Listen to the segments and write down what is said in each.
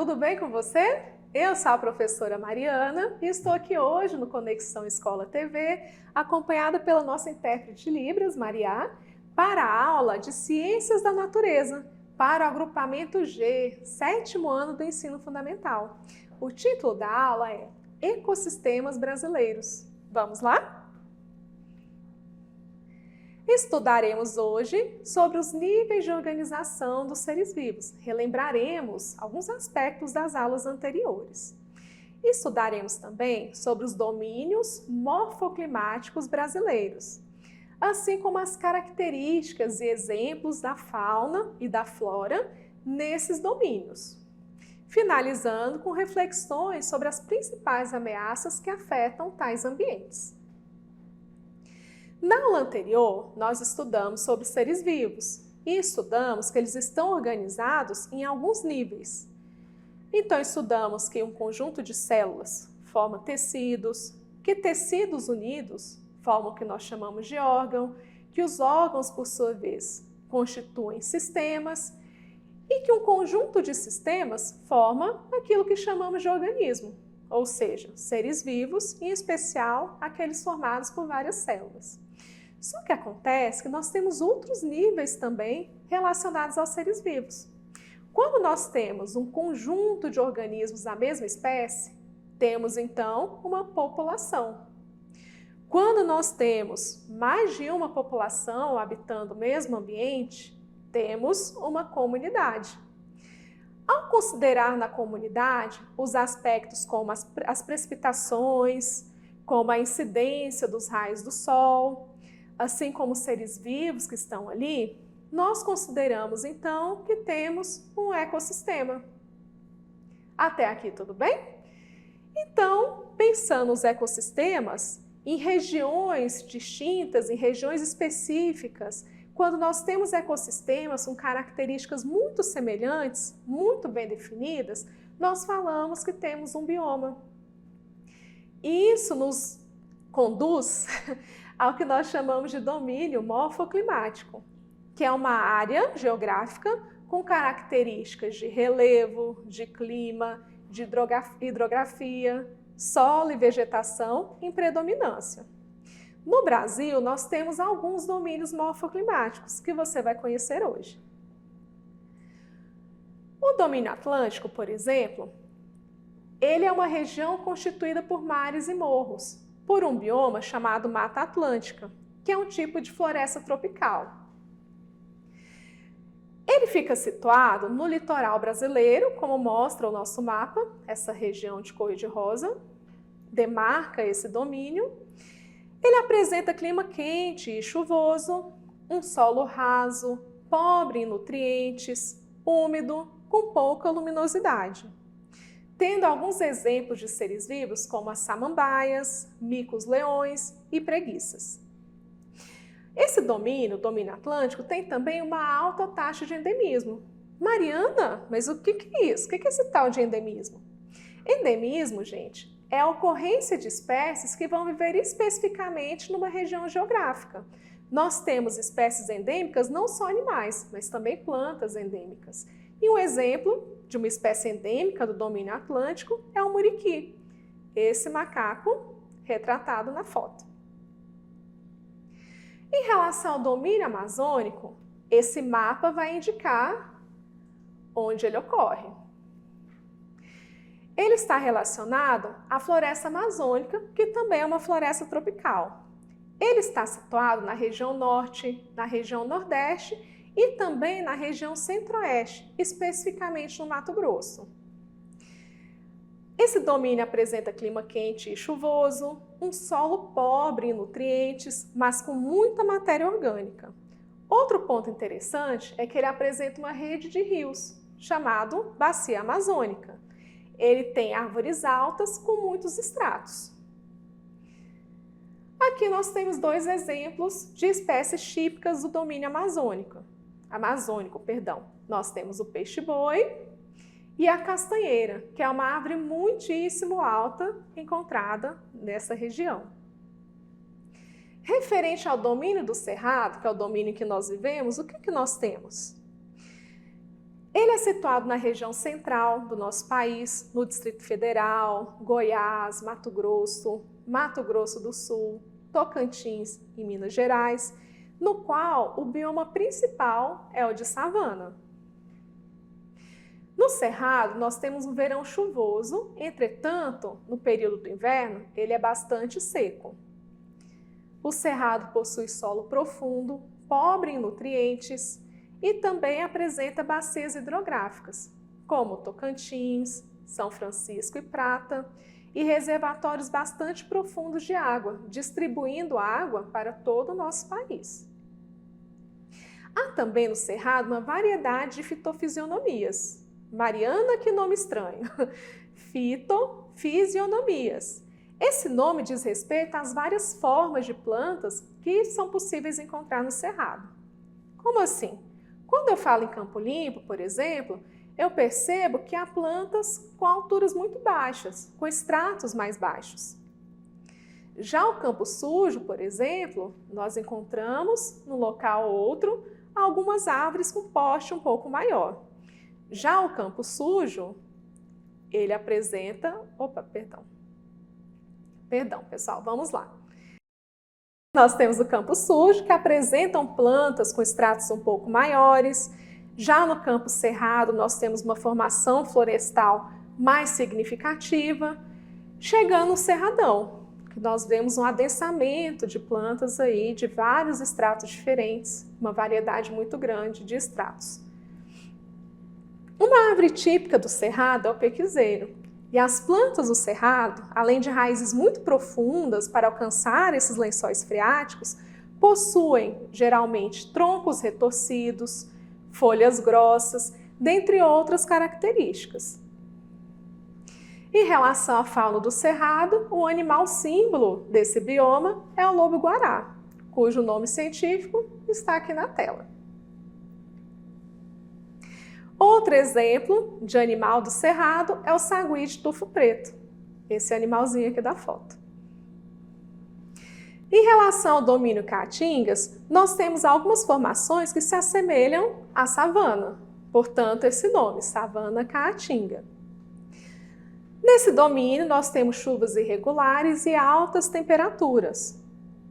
tudo bem com você? Eu sou a professora Mariana e estou aqui hoje no Conexão Escola TV, acompanhada pela nossa intérprete de Libras, Maria, para a aula de Ciências da Natureza, para o agrupamento G, 7º ano do ensino fundamental. O título da aula é Ecossistemas Brasileiros. Vamos lá? Estudaremos hoje sobre os níveis de organização dos seres vivos. Relembraremos alguns aspectos das aulas anteriores. Estudaremos também sobre os domínios morfoclimáticos brasileiros, assim como as características e exemplos da fauna e da flora nesses domínios. Finalizando com reflexões sobre as principais ameaças que afetam tais ambientes. Na aula anterior, nós estudamos sobre seres vivos e estudamos que eles estão organizados em alguns níveis. Então, estudamos que um conjunto de células forma tecidos, que tecidos unidos formam o que nós chamamos de órgão, que os órgãos, por sua vez, constituem sistemas e que um conjunto de sistemas forma aquilo que chamamos de organismo, ou seja, seres vivos, em especial aqueles formados por várias células. Só que acontece que nós temos outros níveis também relacionados aos seres vivos. Quando nós temos um conjunto de organismos da mesma espécie, temos então uma população. Quando nós temos mais de uma população habitando o mesmo ambiente, temos uma comunidade. Ao considerar na comunidade os aspectos como as precipitações, como a incidência dos raios do sol, assim como os seres vivos que estão ali, nós consideramos então que temos um ecossistema. Até aqui tudo bem? Então, pensando nos ecossistemas, em regiões distintas, em regiões específicas, quando nós temos ecossistemas com características muito semelhantes, muito bem definidas, nós falamos que temos um bioma. E isso nos conduz ao que nós chamamos de domínio morfoclimático, que é uma área geográfica com características de relevo, de clima, de hidrografia, solo e vegetação em predominância. No Brasil, nós temos alguns domínios morfoclimáticos que você vai conhecer hoje. O domínio atlântico, por exemplo, ele é uma região constituída por mares e morros, por um bioma chamado Mata Atlântica, que é um tipo de floresta tropical. Ele fica situado no litoral brasileiro, como mostra o nosso mapa, essa região de cor de rosa, demarca esse domínio. Ele apresenta clima quente e chuvoso, um solo raso, pobre em nutrientes, úmido, com pouca luminosidade, tendo alguns exemplos de seres vivos como as samambaias, micos-leões e preguiças. Esse domínio atlântico, tem também uma alta taxa de endemismo. Mariana, mas o que é isso? O que é esse tal de endemismo? Endemismo, gente, é a ocorrência de espécies que vão viver especificamente numa região geográfica. Nós temos espécies endêmicas, não só animais, mas também plantas endêmicas. E um exemplo de uma espécie endêmica do domínio atlântico é o muriqui, esse macaco retratado na foto. Em relação ao domínio amazônico, esse mapa vai indicar onde ele ocorre. Ele está relacionado à floresta amazônica, que também é uma floresta tropical. Ele está situado na região norte, na região nordeste e também na região centro-oeste, especificamente no Mato Grosso. Esse domínio apresenta clima quente e chuvoso, um solo pobre em nutrientes, mas com muita matéria orgânica. Outro ponto interessante é que ele apresenta uma rede de rios, chamado Bacia Amazônica. Ele tem árvores altas com muitos estratos. Aqui nós temos dois exemplos de espécies típicas do domínio amazônico. Nós temos o peixe-boi e a castanheira, que é uma árvore muitíssimo alta encontrada nessa região. Referente ao domínio do cerrado, que é o domínio em que nós vivemos, o que nós temos? Ele é situado na região central do nosso país, no Distrito Federal, Goiás, Mato Grosso do Sul, Tocantins e Minas Gerais, no qual o bioma principal é o de savana. No Cerrado, nós temos um verão chuvoso, entretanto, no período do inverno, ele é bastante seco. O Cerrado possui solo profundo, pobre em nutrientes e também apresenta bacias hidrográficas, como Tocantins, São Francisco e Prata, e reservatórios bastante profundos de água, distribuindo água para todo o nosso país. Há também no Cerrado uma variedade de fitofisionomias. Mariana, que nome estranho! Fitofisionomias. Esse nome diz respeito às várias formas de plantas que são possíveis encontrar no Cerrado. Como assim? Quando eu falo em Campo Limpo, por exemplo, eu percebo que há plantas com alturas muito baixas, com estratos mais baixos. Já o Campo Sujo, por exemplo, nós encontramos, num local ou outro, algumas árvores com porte um pouco maior. Já o Campo Sujo, ele apresenta... Perdão, pessoal, vamos lá. Nós temos o Campo Sujo, que apresentam plantas com estratos um pouco maiores. Já no Campo Cerrado, nós temos uma formação florestal mais significativa. Chegando no Cerradão, que nós vemos um adensamento de plantas aí de vários estratos diferentes, uma variedade muito grande de estratos. Uma árvore típica do Cerrado é o pequizeiro. E as plantas do Cerrado, além de raízes muito profundas para alcançar esses lençóis freáticos, possuem geralmente troncos retorcidos, folhas grossas, dentre outras características. Em relação à fauna do Cerrado, o animal símbolo desse bioma é o lobo-guará, cujo nome científico está aqui na tela. Outro exemplo de animal do Cerrado é o sagui de tufo preto, esse animalzinho aqui da foto. Em relação ao domínio caatingas, nós temos algumas formações que se assemelham à savana, portanto esse nome, savana caatinga. Nesse domínio nós temos chuvas irregulares e altas temperaturas.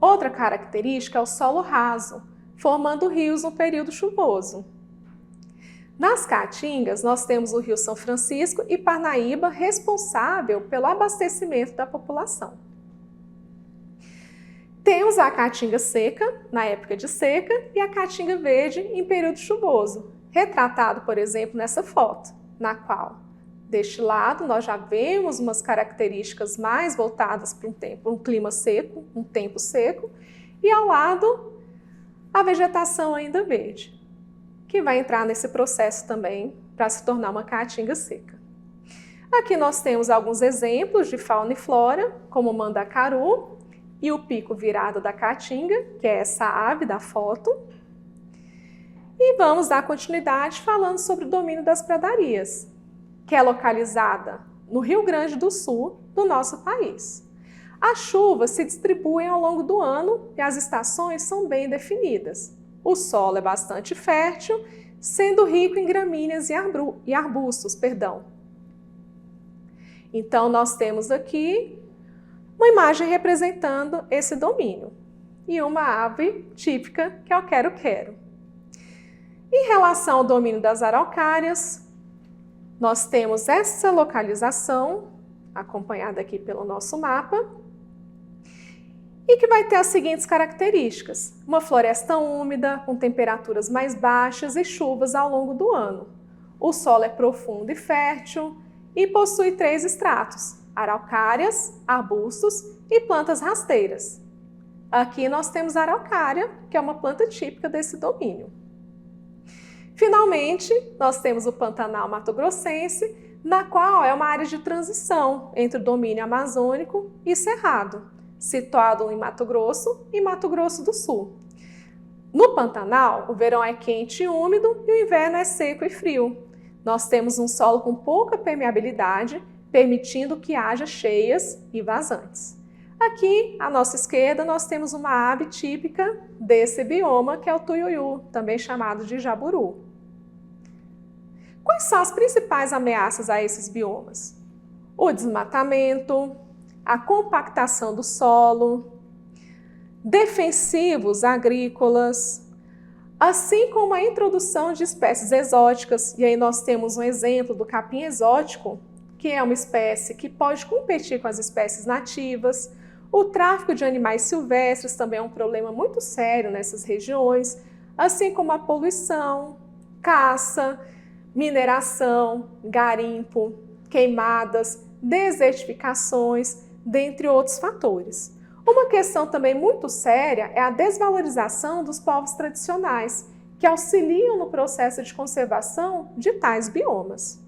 Outra característica é o solo raso, formando rios no período chuvoso. Nas caatingas, nós temos o Rio São Francisco e Parnaíba responsável pelo abastecimento da população. Temos a caatinga seca, na época de seca, e a caatinga verde em período chuvoso, retratado, por exemplo, nessa foto, na qual, deste lado, nós já vemos umas características mais voltadas para um clima seco, um tempo seco, e ao lado, a vegetação ainda verde, que vai entrar nesse processo também para se tornar uma caatinga seca. Aqui nós temos alguns exemplos de fauna e flora, como o mandacaru e o pico virado da caatinga, que é essa ave da foto. E vamos dar continuidade falando sobre o domínio das pradarias, que é localizada no Rio Grande do Sul, do nosso país. As chuvas se distribuem ao longo do ano e as estações são bem definidas. O solo é bastante fértil, sendo rico em gramíneas e arbustos. Então, nós temos aqui uma imagem representando esse domínio e uma ave típica, que é o quero-quero. Em relação ao domínio das araucárias, nós temos essa localização, acompanhada aqui pelo nosso mapa, e que vai ter as seguintes características: uma floresta úmida, com temperaturas mais baixas e chuvas ao longo do ano. O solo é profundo e fértil e possui 3 estratos: araucárias, arbustos e plantas rasteiras. Aqui nós temos a araucária, que é uma planta típica desse domínio. Finalmente, nós temos o Pantanal mato-grossense, na qual é uma área de transição entre o domínio amazônico e cerrado, situado em Mato Grosso e Mato Grosso do Sul. No Pantanal, o verão é quente e úmido e o inverno é seco e frio. Nós temos um solo com pouca permeabilidade, permitindo que haja cheias e vazantes. Aqui, à nossa esquerda, nós temos uma ave típica desse bioma, que é o tuiuiu, também chamado de jaburu. Quais são as principais ameaças a esses biomas? O desmatamento, a compactação do solo, defensivos agrícolas, assim como a introdução de espécies exóticas, e aí nós temos um exemplo do capim exótico, que é uma espécie que pode competir com as espécies nativas. O tráfico de animais silvestres também é um problema muito sério nessas regiões, assim como a poluição, caça, mineração, garimpo, queimadas, desertificações, dentre outros fatores. Uma questão também muito séria é a desvalorização dos povos tradicionais, que auxiliam no processo de conservação de tais biomas.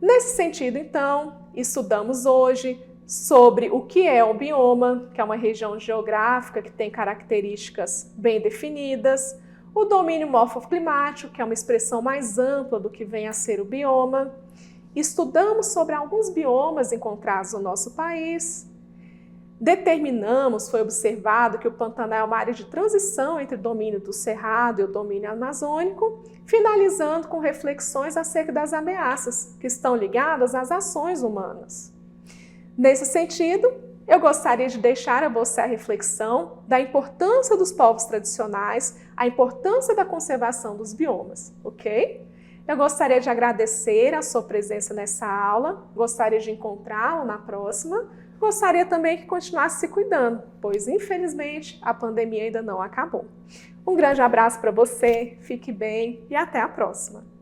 Nesse sentido, então, estudamos hoje sobre o que é o bioma, que é uma região geográfica que tem características bem definidas, o domínio morfoclimático, que é uma expressão mais ampla do que vem a ser o bioma. Estudamos sobre alguns biomas encontrados no nosso país. Determinamos, foi observado que o Pantanal é uma área de transição entre o domínio do Cerrado e o domínio amazônico, finalizando com reflexões acerca das ameaças que estão ligadas às ações humanas. Nesse sentido, eu gostaria de deixar a você a reflexão da importância dos povos tradicionais, a importância da conservação dos biomas, ok? Eu gostaria de agradecer a sua presença nessa aula, gostaria de encontrá-lo na próxima, gostaria também que continuasse se cuidando, pois infelizmente a pandemia ainda não acabou. Um grande abraço para você, fique bem e até a próxima!